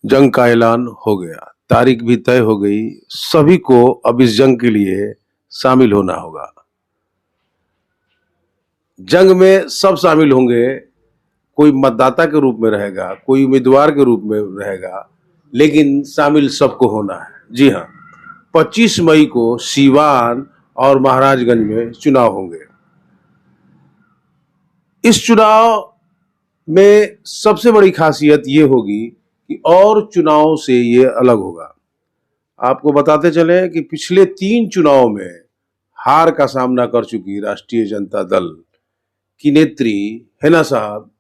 जंग का ऐलान हो गया, तारीख भी तय हो गई। सभी को अब इस जंग के लिए शामिल होना होगा। जंग में सब शामिल होंगे। कोई मतदाता के रूप में रहेगा, कोई उम्मीदवार के रूप में रहेगा, लेकिन शामिल सबको होना है। जी हाँ, 25 मई को सीवान और महाराजगंज में चुनाव होंगे। इस चुनाव में सबसे बड़ी खासियत ये होगी कि और चुनाव से ये अलग होगा। आपको बताते चले कि पिछले 3 चुनाव में हार का सामना कर चुकी राष्ट्रीय जनता दल की नेत्री हिना साहब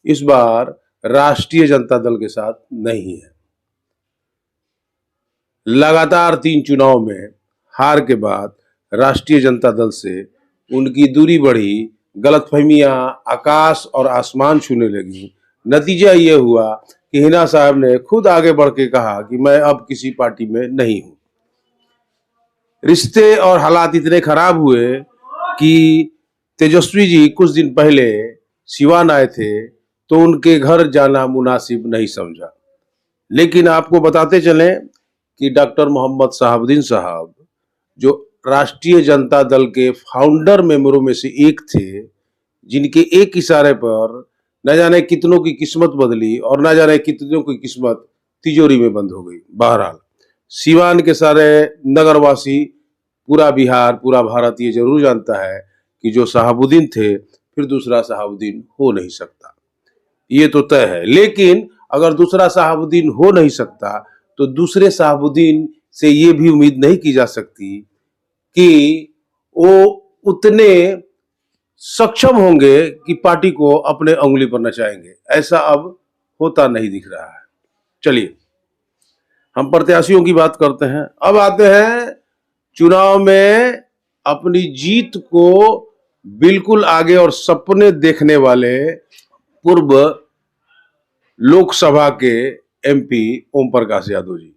इस बार राष्ट्रीय जनता दल के साथ नहीं है। लगातार 3 चुनाव में हार के बाद राष्ट्रीय जनता दल से उनकी दूरी बढ़ी, गलतफहमियां आकाश और आसमान छूने लगी। नतीजा ये हुआ कि हिना साहब ने खुद आगे बढ़ के कहा कि मैं अब किसी पार्टी में नहीं हूं। रिश्ते और हालात इतने खराब हुए कि तेजस्वी जी कुछ दिन पहले सिवान आए थे तो उनके घर जाना मुनासिब नहीं समझा। लेकिन आपको बताते चलें कि डॉक्टर मोहम्मद शहाबुद्दीन साहब, जो राष्ट्रीय जनता दल के फाउंडर मेंबरों में से एक थे, जिनके एक इशारे पर न जाने कितनों की किस्मत बदली और न जाने कितनों की किस्मत तिजोरी में बंद हो गई। बहरहाल सिवान के सारे नगरवासी, पूरा बिहार, पूरा भारत ये जरूर जानता है कि जो शहाबुद्दीन थे फिर दूसरा शहाबुद्दीन हो नहीं सकता, ये तो तय है। लेकिन अगर दूसरा शहाबुद्दीन हो नहीं सकता तो दूसरे शहाबुद्दीन से ये भी उम्मीद नहीं की जा सकती कि वो उतने सक्षम होंगे कि पार्टी को अपने उंगली पर नचाएंगे। ऐसा अब होता नहीं दिख रहा है। चलिए हम प्रत्याशियों की बात करते हैं। अब आते हैं चुनाव में अपनी जीत को बिल्कुल आगे और सपने देखने वाले पूर्व लोकसभा के एमपी ओम प्रकाश यादव जी,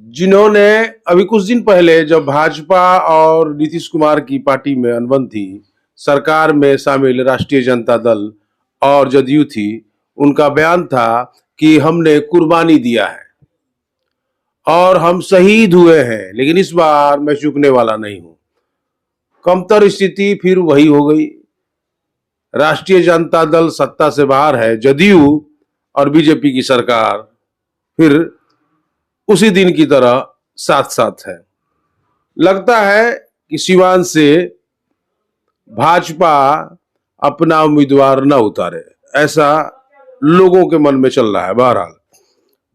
जिन्होंने अभी कुछ दिन पहले जब भाजपा और नीतीश कुमार की पार्टी में अनबन थी, सरकार में शामिल राष्ट्रीय जनता दल और जदयू थी, उनका बयान था कि हमने कुर्बानी दिया है और हम शहीद हुए हैं, लेकिन इस बार मैं चूकने वाला नहीं हूं। कमतर स्थिति फिर वही हो गई। राष्ट्रीय जनता दल सत्ता से बाहर है, जदयू और बीजेपी की सरकार फिर उसी दिन की तरह साथ साथ है। लगता है कि सिवान से भाजपा अपना उम्मीदवार न उतारे, ऐसा लोगों के मन में चल रहा है। बहरहाल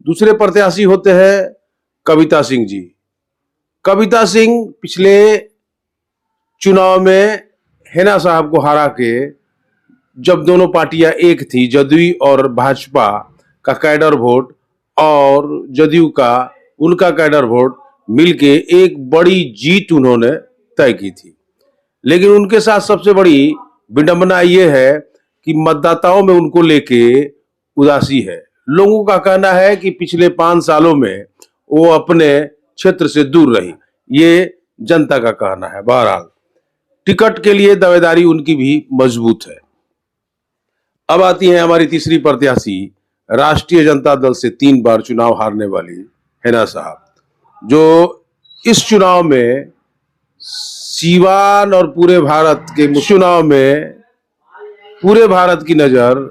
दूसरे प्रत्याशी होते हैं कविता सिंह जी। कविता सिंह पिछले चुनाव में हिना साहब को हरा के, जब दोनों पार्टियां एक थी, जदयू और भाजपा का कैडर वोट और जदयू का उनका कैडर वोट मिलके एक बड़ी जीत उन्होंने तय की थी। लेकिन उनके साथ सबसे बड़ी विडंबना ये है कि मतदाताओं में उनको लेके उदासी है। लोगों का कहना है कि पिछले 5 सालों में वो अपने क्षेत्र से दूर रही, ये जनता का कहना है। बहरहाल टिकट के लिए दावेदारी उनकी भी मजबूत है। अब आती है हमारी तीसरी प्रत्याशी, राष्ट्रीय जनता दल से 3 बार चुनाव हारने वाली हिना साहब, जो इस चुनाव में सीवान और पूरे भारत के चुनाव में पूरे भारत की नजर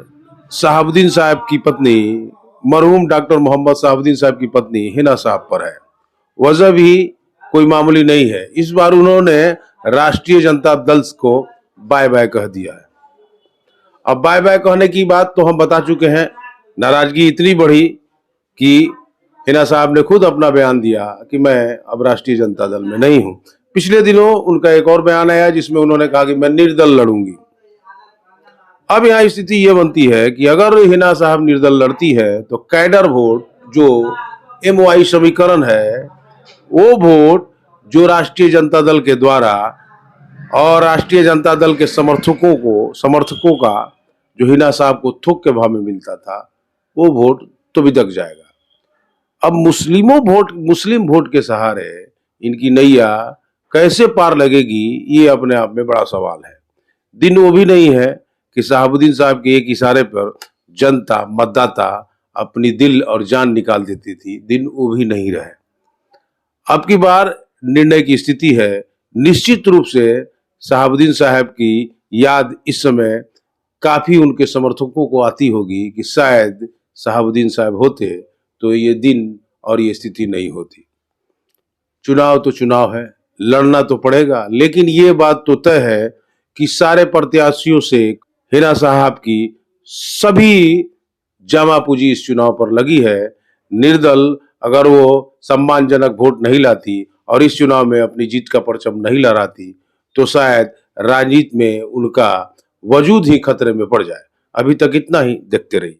शहाबुद्दीन साहब की पत्नी, मरहूम डॉक्टर मोहम्मद शहाबुद्दीन साहब की पत्नी हिना साहब पर है। वजह भी कोई मामूली नहीं है। इस बार उन्होंने राष्ट्रीय जनता दल को बाय बाय कह दिया है। अब बाय बाय कहने की बात तो हम बता चुके हैं। नाराजगी इतनी बढ़ी कि हिना साहब ने खुद अपना बयान दिया कि मैं अब राष्ट्रीय जनता दल में नहीं हूं। पिछले दिनों उनका एक और बयान आया जिसमें उन्होंने कहा कि मैं निर्दल लड़ूंगी। अब यहाँ स्थिति ये बनती है कि अगर हिना साहब निर्दल लड़ती है तो कैडर वोट, जो एमओआई समीकरण है, वो वोट जो राष्ट्रीय जनता दल के द्वारा और राष्ट्रीय जनता दल के समर्थकों का जो हिना साहब को थोक के भाव में मिलता था, वो वोट तो बिदक जाएगा। अब मुस्लिम वोट के सहारे इनकी नैया कैसे पार लगेगी, ये अपने आप में बड़ा सवाल है। दिन वो भी नहीं है कि शहाबुद्दीन साहब के एक इशारे पर जनता, मतदाता अपनी दिल और जान निकाल देती थी, दिन वो भी नहीं रहे। अब की बार निर्णय की स्थिति है, निश्चित रूप से शहाबुद्दीन साहब की याद इस समय काफी उनके समर्थकों को आती होगी कि शायद शहाबुद्दीन साहब होते तो ये दिन और ये स्थिति नहीं होती। चुनाव तो चुनाव है, लड़ना तो पड़ेगा, लेकिन ये बात तो तय है कि सारे प्रत्याशियों से हिना साहब की सभी जमा पूंजी इस चुनाव पर लगी है। निर्दल अगर वो सम्मानजनक वोट नहीं लाती और इस चुनाव में अपनी जीत का परचम नहीं लहराती तो शायद राजनीति में उनका वजूद ही खतरे में पड़ जाए। अभी तक इतना ही, देखते रहिए।